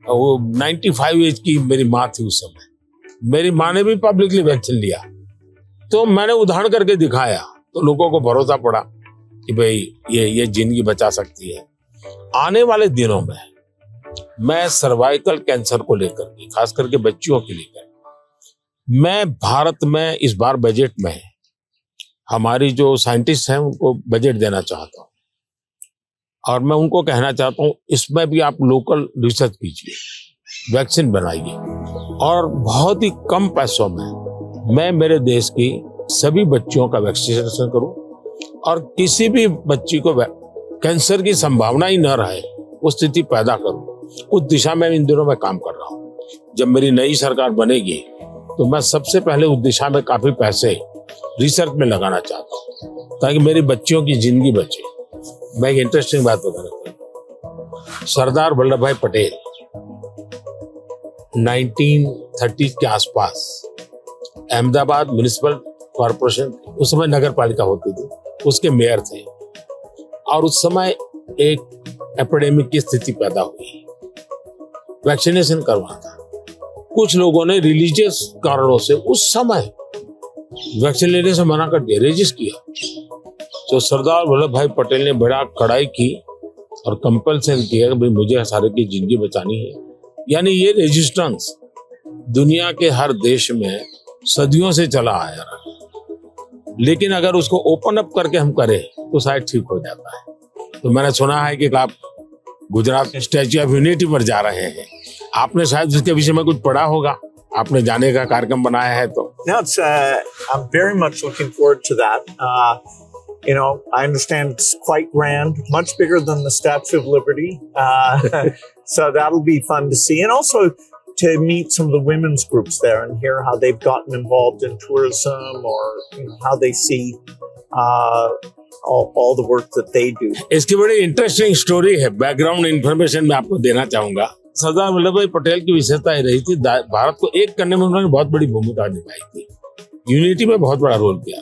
95 एज की मेरी माँ थी उस समय, मेरी माँ ने भी पब्लिकली वैक्सीन लिया, तो मैंने उदाहरण करके दिखाया, तो लोगों को भरोसा पड़ा कि भाई ये जिंदगी बचा सकती है। आने वाले दिनों में मैं सर्वाइकल कैंसर को लेकर के, खास करके बच्चियों के लेकर, मैं भारत में इस बार बजट में हमारी जो साइंटिस्ट हैं उनको बजट देना चाहता हूँ और मैं उनको कहना चाहता हूँ इसमें भी आप लोकल रिसर्च कीजिए, वैक्सीन बनाइए और बहुत ही कम पैसों में मैं मेरे देश की सभी बच्चियों का वैक्सीनेशन करूं और किसी भी बच्ची को कैंसर की संभावना ही न रहे वो स्थिति पैदा करूं। उस दिशा में इन दिनों मैं काम कर रहा हूं। जब मेरी नई सरकार बनेगी तो मैं सबसे पहले उस दिशा में काफी पैसे रिसर्च में लगाना चाहता हूं ताकि मेरी बच्चियों की जिंदगी बचे। मैं एक इंटरेस्टिंग बात बता रहा हूं। सरदार वल्लभ भाई पटेल 1930 के आसपास अहमदाबाद म्युनिसिपल कॉर्पोरेशन, उस समय नगर पालिका होती थी, उसके मेयर थे और उस समय एक एपिडेमिक की स्थिति पैदा हुई, वैक्सीनेशन करवाना था। कुछ लोगों ने रिलीजियस कारणों से उस समय वैक्सीन लेने से मना कर दिया, रेजिस्ट किया। तो सरदार वल्लभ भाई पटेल ने बड़ा कड़ाई की और कंपल्सन किया कि भाई मुझे सारे की जिंदगी बचानी है। यानी ये रेजिस्टेंस दुनिया के हर देश में सदियों से चला आया रहा, लेकिन अगर उसको ओपन अप करके हम करें तो शायद ठीक हो जाता है। तो मैंने सुना है कि आप गुजरात में स्टैच्यू ऑफ यूनिटी पर जा रहे हैं, आपने शायद उसके विषय में कुछ पढ़ा होगा, आपने जाने का कार्यक्रम बनाया है तो। No, I'm very much looking forward to that. I understand it's quite grand, much bigger than the Statue of Liberty. So that'll be fun to see. And also to meet some of the women's groups there and hear how they've gotten involved in tourism or how they see all the work that they do. इसकी बड़ी इंटरेस्टिंग स्टोरी है, बैकग्राउंड इंफॉर्मेशन मैं आपको देना चाहूंगा। सरदार वल्लभ भाई पटेल की विशेषता ये रही थी, भारत को एक करने में उन्होंने बहुत बड़ी भूमिका निभाई थी, यूनिटी में बहुत बड़ा रोल किया।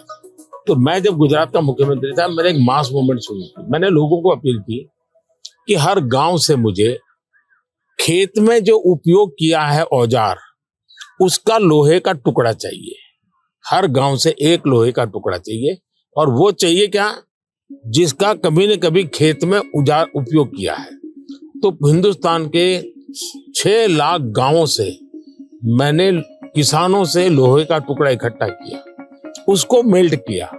तो मैं जब गुजरात का मुख्यमंत्री था, मैंने एक मास मूवमेंट शुरू की। मैंने लोगों को अपील की कि हर गांव से मुझे खेत में जो उपयोग किया है औजार, उसका लोहे का टुकड़ा चाहिए। हर गांव से एक लोहे का टुकड़ा चाहिए और वो चाहिए क्या, जिसका कभी न कभी खेत में औजार उपयोग किया है। तो हिंदुस्तान के 6 लाख गांवों से मैंने किसानों से लोहे का टुकड़ा इकट्ठा किया, उसको मेल्ट किया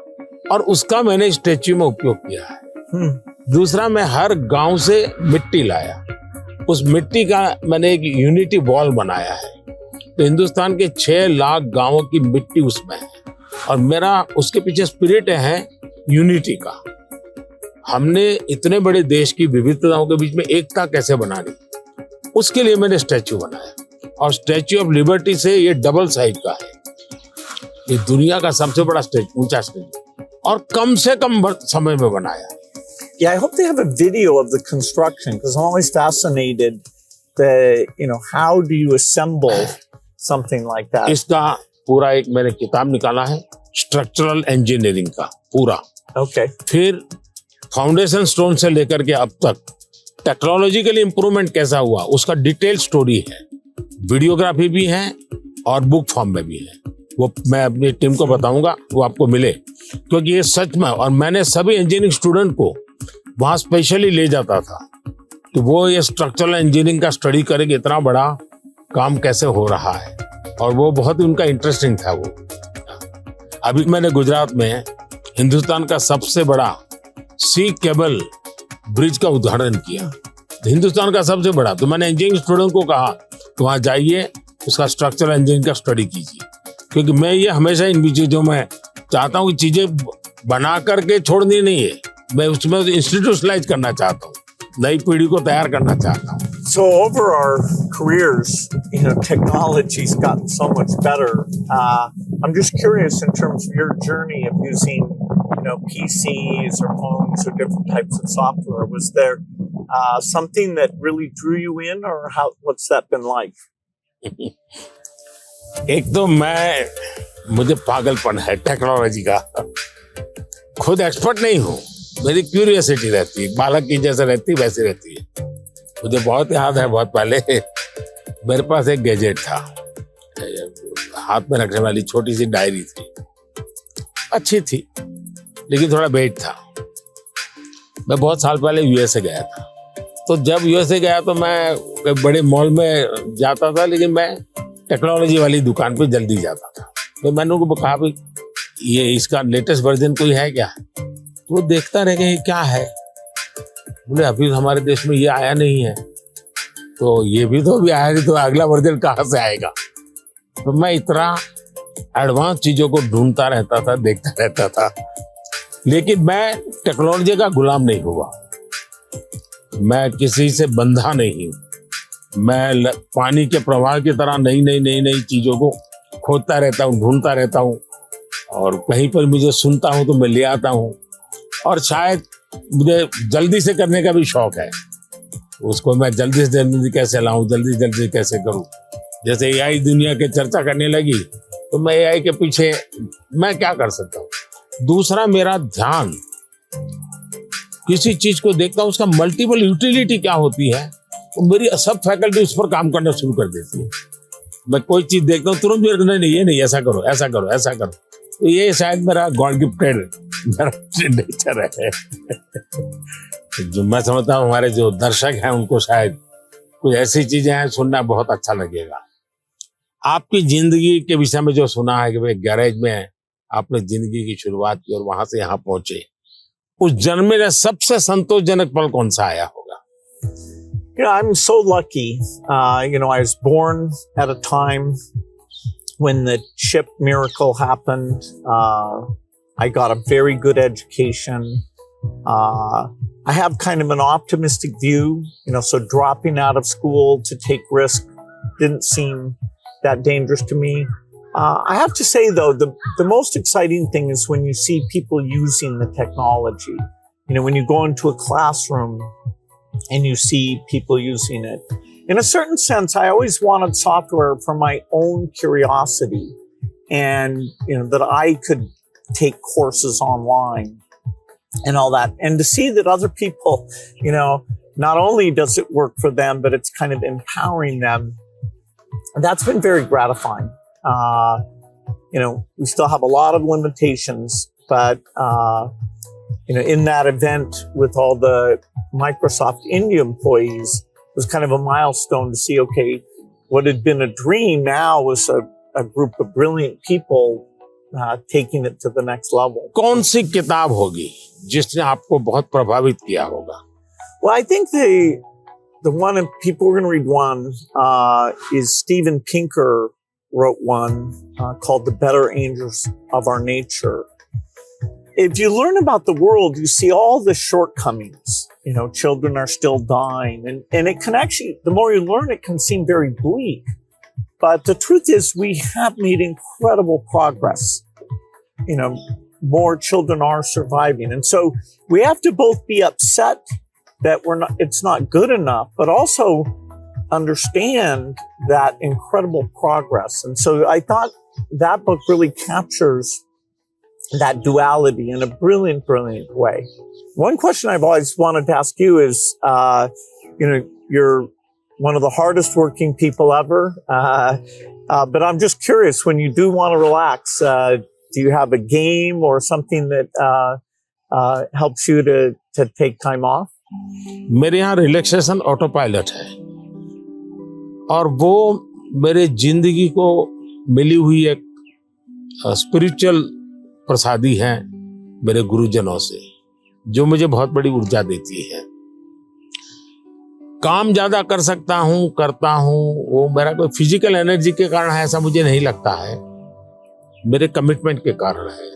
और उसका मैंने स्टैच्यू में उपयोग किया है। दूसरा, मैं हर गांव से मिट्टी लाया, उस मिट्टी का मैंने एक यूनिटी बॉल बनाया है। तो हिंदुस्तान के 6 लाख गांवों की मिट्टी उसमें है और मेरा उसके पीछे स्पिरिट है यूनिटी का। हमने इतने बड़े देश की विविधताओं के बीच में एकता कैसे बनानी, उसके लिए मैंने स्टैच्यू बनाया और स्टैच्यू ऑफ लिबर्टी से ये डबल साइड का है, ये दुनिया का सबसे बड़ा ऊंचा स्टैच्यू और कम से कम समय में बनाया। Yeah, I hope they have a video of the construction because I'm always fascinated how do you assemble something like that? इसका पूरा एक मैंने किताब निकाला है स्ट्रक्चरल इंजीनियरिंग का पूरा। Okay. फिर फाउंडेशन स्टोन से लेकर के अब तक टेक्नोलॉजिकल इंप्रूवमेंट कैसा हुआ उसका डिटेल स्टोरी है, वीडियोग्राफी भी है और बुक फॉर्म में भी है। वो मैं अपनी टीम को बताऊंगा, वो आपको मिले, क्योंकि ये सच में, और मैंने सभी इंजीनियरिंग स्टूडेंट को वहां स्पेशली ले जाता था कि वो ये स्ट्रक्चरल इंजीनियरिंग का स्टडी करेंगे। इतना बड़ा काम कैसे हो रहा है, और वो बहुत ही उनका इंटरेस्टिंग था वो। अभी मैंने गुजरात में हिंदुस्तान का सबसे बड़ा सी केबल ब्रिज का उद्घाटन किया, हिंदुस्तान का सबसे बड़ा। तो मैंने इंजीनियरिंग स्टूडेंट को कहा तो वहाँ जाइए, उसका स्ट्रक्चरल इंजीनियरिंग का स्टडी कीजिए, क्योंकि मैं ये हमेशा इन चीजों में चाहता हूँ कि चीजें बना करके छोड़नी नहीं है, मैं उसमें इंस्टीट्यूशनलाइज करना चाहता हूँ, नई पीढ़ी को तैयार करना चाहता हूँ। So over our careers, technology's gotten so much better. I'm just curious in terms of your journey of using, PCs or phones or different types of software. Was there something that really drew you in, or what's that been like? एक तो मुझे पागलपन है टेक्नोलॉजी का, खुद एक्सपर्ट नहीं हूँ, मेरी क्यूरियोसिटी रहती है, बालक की जैसे रहती वैसी रहती है। मुझे बहुत याद है, बहुत पहले मेरे पास एक गैजेट था, हाथ में रखने वाली छोटी सी डायरी थी, अच्छी थी लेकिन थोड़ा वेट था। मैं बहुत साल पहले यूएसए गया था, तो जब यूएसए गया तो मैं बड़े मॉल में जाता था, लेकिन मैं टेक्नोलॉजी वाली दुकान पे जल्दी जाता था। तो मैंने उनको कहा भाई ये इसका लेटेस्ट वर्जन कोई है क्या? तो वो देखता रह गया ये क्या है, बोले अभी हमारे देश में ये आया नहीं है, तो ये भी तो अभी आया नहीं, तो अगला वर्जन कहाँ से आएगा? तो मैं इतना एडवांस चीजों को ढूंढता रहता था, देखता रहता था, लेकिन मैं टेक्नोलॉजी का गुलाम नहीं हुआ, मैं किसी से बंधा नहीं हूँ। मैं पानी के प्रवाह की तरह नई नई चीजों को खोदता रहता हूँ, ढूंढता रहता हूँ, और कहीं पर मुझे सुनता हूँ तो मैं ले आता हूँ। और शायद मुझे जल्दी से करने का भी शौक है, उसको मैं जल्दी से जल्दी कैसे लाऊं, जल्दी कैसे करूं। जैसे एआई दुनिया के चर्चा करने लगी तो मैं एआई के पीछे मैं क्या कर सकता हूं। दूसरा, मेरा ध्यान किसी चीज को देखता हूं, उसका मल्टीपल यूटिलिटी क्या होती है, तो मेरी सब फैकल्टी उस पर काम करना शुरू कर देती है। मैं कोई चीज देखता हूँ तुरंत मेरे नहीं ये नहीं, ऐसा करो ऐसा करो ऐसा करो। तो ये शायद मेरा गॉड गिफ्टेड मेरा नेचर है। जो मैं समझता हूँ हमारे जो दर्शक हैं उनको शायद कुछ ऐसी चीजें हैं सुनना बहुत अच्छा लगेगा। आपकी जिंदगी के विषय में जो सुना है कि भाई गैरेज में आपने जिंदगी की शुरुआत की और वहां से यहाँ पहुंचे, उस जन्म में सबसे संतोषजनक पल कौन सा आया होगा? I'm so lucky. I was born at a time when the chip miracle happened. I got a very good education. I have kind of an optimistic view, so dropping out of school to take risk didn't seem that dangerous to me. I have to say, though, the most exciting thing is when you see people using the technology. When you go into a classroom and you see people using it. In a certain sense, I always wanted software for my own curiosity and, that I could take courses online and all that. And to see that other people, not only does it work for them, but it's kind of empowering them. That's been very gratifying. We still have a lot of limitations, but, in that event with all the Microsoft India employees, it was kind of a milestone to see, okay, what had been a dream now was a group of brilliant people taking it to the next level. कौन सी किताब होगी जिसने आपको बहुत प्रभावित किया होगा? Well, I think the one, and people are going to read one, is Steven Pinker wrote one called The Better Angels of Our Nature. If you learn about the world, you see all the shortcomings. Children are still dying. And it can actually, the more you learn, it can seem very bleak. But the truth is we have made incredible progress. More children are surviving. And so we have to both be upset that it's not good enough, but also understand that incredible progress. And so I thought that book really captures that duality in a brilliant, brilliant way. One question I've always wanted to ask you is, you're one of the hardest working people ever. But I'm just curious, when you do want to relax, do you have a game or something that helps you to take time off? मेरे यहाँ रिलैक्सेशन ऑटो पायलट है और वो मेरे जिंदगी को मिली हुई एक स्पिरिचुअल प्रसादी है मेरे गुरुजनों से, जो मुझे बहुत बड़ी ऊर्जा देती है। काम ज्यादा कर सकता हूं, करता हूं, वो मेरा कोई फिजिकल एनर्जी के कारण है ऐसा मुझे नहीं लगता है, मेरे कमिटमेंट के कारण है।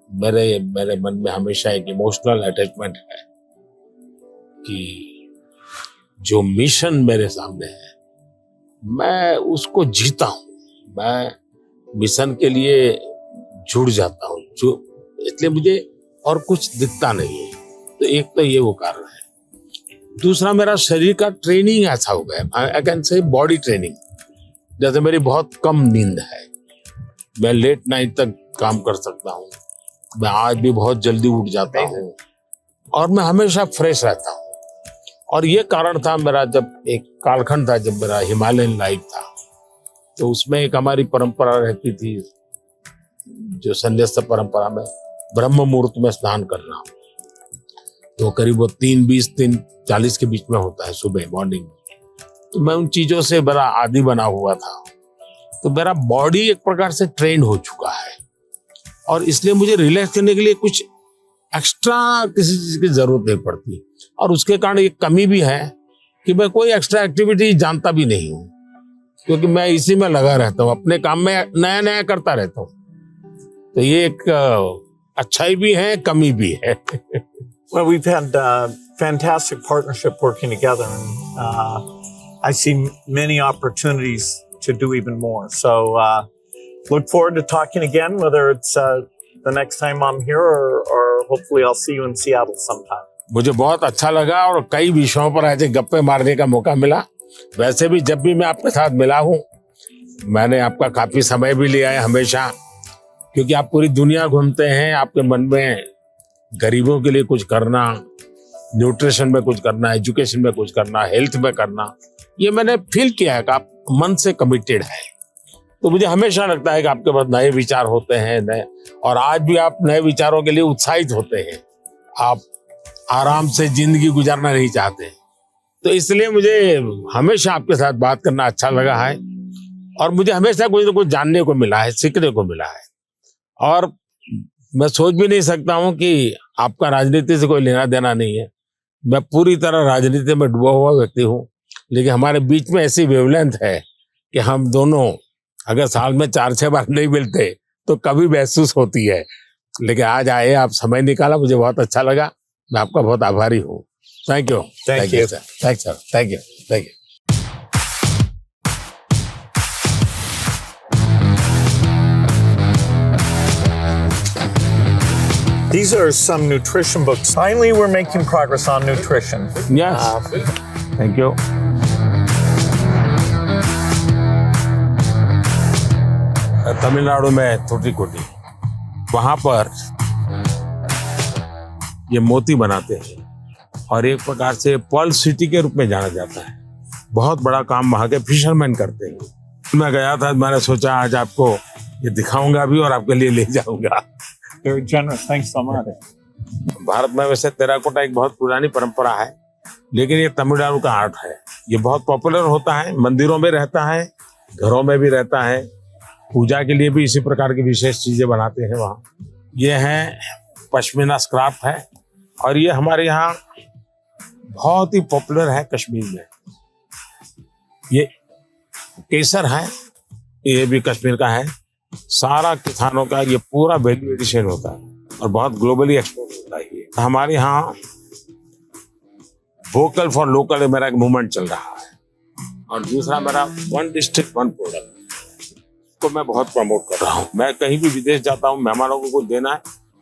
मेरे मन में हमेशा एक इमोशनल अटैचमेंट है कि जो मिशन मेरे सामने है मैं उसको जीता हूं, मैं मिशन के लिए जुड़ जाता हूं, जो इसलिए मुझे और कुछ दिखता नहीं है। तो एक तो ये वो कारण है। दूसरा, मेरा शरीर का ट्रेनिंग ऐसा हो गया, I can say body training. जैसे मेरी बहुत कम नींद है, मैं लेट नाइट तक काम कर सकता हूँ, मैं आज भी बहुत जल्दी उठ जाता हूँ और मैं हमेशा फ्रेश रहता हूँ। और ये कारण था मेरा, जब एक कालखंड था जब मेरा हिमालयन लाइफ था, तो उसमें एक हमारी परंपरा रहती थी, जो संन्यास परंपरा में ब्रह्म मुहूर्त में स्नान करना, तो करीब वो 3:20 3:40 के बीच में होता है सुबह मॉर्निंग में। तो मैं उन चीजों से बड़ा आदी बना हुआ था, तो मेरा बॉडी एक प्रकार से ट्रेन हो चुका है और इसलिए मुझे रिलैक्स करने के लिए कुछ एक्स्ट्रा किसी चीज की जरूरत नहीं पड़ती। और उसके कारण एक कमी भी है कि मैं कोई एक्स्ट्रा एक्टिविटी जानता भी नहीं हूँ, क्योंकि मैं इसी में लगा रहता हूँ, अपने काम में नया नया करता रहता हूँ। तो ये एक अच्छाई भी है, कमी भी है। Well, we've had fantastic partnership working together, and I see many opportunities to do even more. So look forward to talking again, whether it's the next time I'm here or hopefully I'll see you in Seattle sometime. मुझे बहुत अच्छा लगा और कई विषयों पर ऐसे गप्पे मारने का मौका मिला। वैसे भी जब भी मैं आपके साथ मिला हूँ, मैंने आपका काफी समय भी लिया है हमेशा, क्योंकि आप पूरी दुनिया घूमते हैं, आपके मन में गरीबों के लिए कुछ करना, न्यूट्रिशन में कुछ करना, एजुकेशन में कुछ करना, हेल्थ में करना, ये मैंने फील किया है कि आप मन से कमिटेड है। तो मुझे हमेशा लगता है कि आपके पास नए विचार होते हैं, नए, और आज भी आप नए विचारों के लिए उत्साहित होते हैं। आप आराम से जिंदगी गुजारना नहीं चाहते, तो इसलिए मुझे हमेशा आपके साथ बात करना अच्छा लगा है और मुझे हमेशा कुछ न कुछ जानने को मिला है, सीखने को मिला है। और मैं सोच भी नहीं सकता हूं कि आपका राजनीति से कोई लेना देना नहीं है। मैं पूरी तरह राजनीति में डूबा हुआ व्यक्ति हूं, लेकिन हमारे बीच में ऐसी वेवलेंथ है कि हम दोनों अगर साल में 4-6 बार नहीं मिलते तो कभी महसूस होती है। लेकिन आज आए, आप समय निकाला, मुझे बहुत अच्छा लगा। मैं आपका बहुत आभारी हूँ। Thank you. Thank you. Sir. Thank sir. Thank you. Thank you. These are some nutrition books. Finally, we're making progress on nutrition. Yes. Thank you. Tamil Nadu में थोटी-कोटी, वहां पर ये मोती बनाते हैं और एक प्रकार से पर्ल सिटी के रूप में जाना जाता है। बहुत बड़ा काम वहां के फिशरमैन करते हैं। मैं गया था, मैंने सोचा आज आपको ये दिखाऊंगा भी और आपके लिए ले जाऊंगा। Very generous. Thanks so much. Bharat में वैसे टेराकोटा एक बहुत पुरानी परंपरा है, लेकिन ये तमिलनाडु का आर्ट है। ये बहुत पॉपुलर होता है, मंदिरों में रहता है, घरों में भी रहता है, पूजा के लिए भी इसी प्रकार की विशेष चीजें बनाते हैं वहाँ। ये है पश्मीना स्क्राफ है और ये हमारे यहाँ बहुत ही पॉपुलर है कश्मीर में। ये केसर है, ये भी कश्मीर का है। सारा किसानों का ये पूरा वैल्यू एडिशन होता है और बहुत ग्लोबली एक्सपोर्ट होता है। ये हमारे यहाँ वोकल फॉर लोकल मेरा एक मूवमेंट चल रहा है और दूसरा मेरा वन डिस्ट्रिक्ट वन प्रोडक्ट को मैं बहुत प्रमोट कर रहा हूँ। मैं कहीं भी विदेश जाता हूँ, मेहमानों को कुछ देना है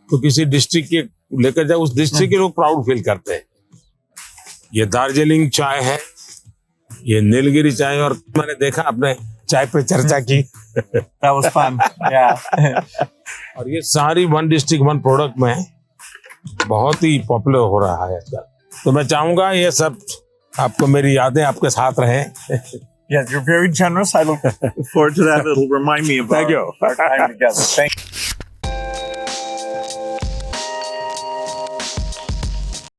तो किसी डिस्ट्रिक्ट के लेकर जाए, उस डिस्ट्रिक्ट के लोग प्राउड फील करते हैं। ये दार्जिलिंग चाय है, ये नीलगिरी चाय, और मैंने देखा आपने चाय पे चर्चा की। That was fun. Yeah. और ये सारी वन डिस्ट्रिक्ट वन प्रोडक्ट में बहुत ही पॉपुलर हो रहा है आजकल। तो मैं चाहूंगा ये सब आपको, मेरी यादें आपके साथ रहे। Yeah, you're very generous. I look forward to that. It'll remind me of our time together. Thank you.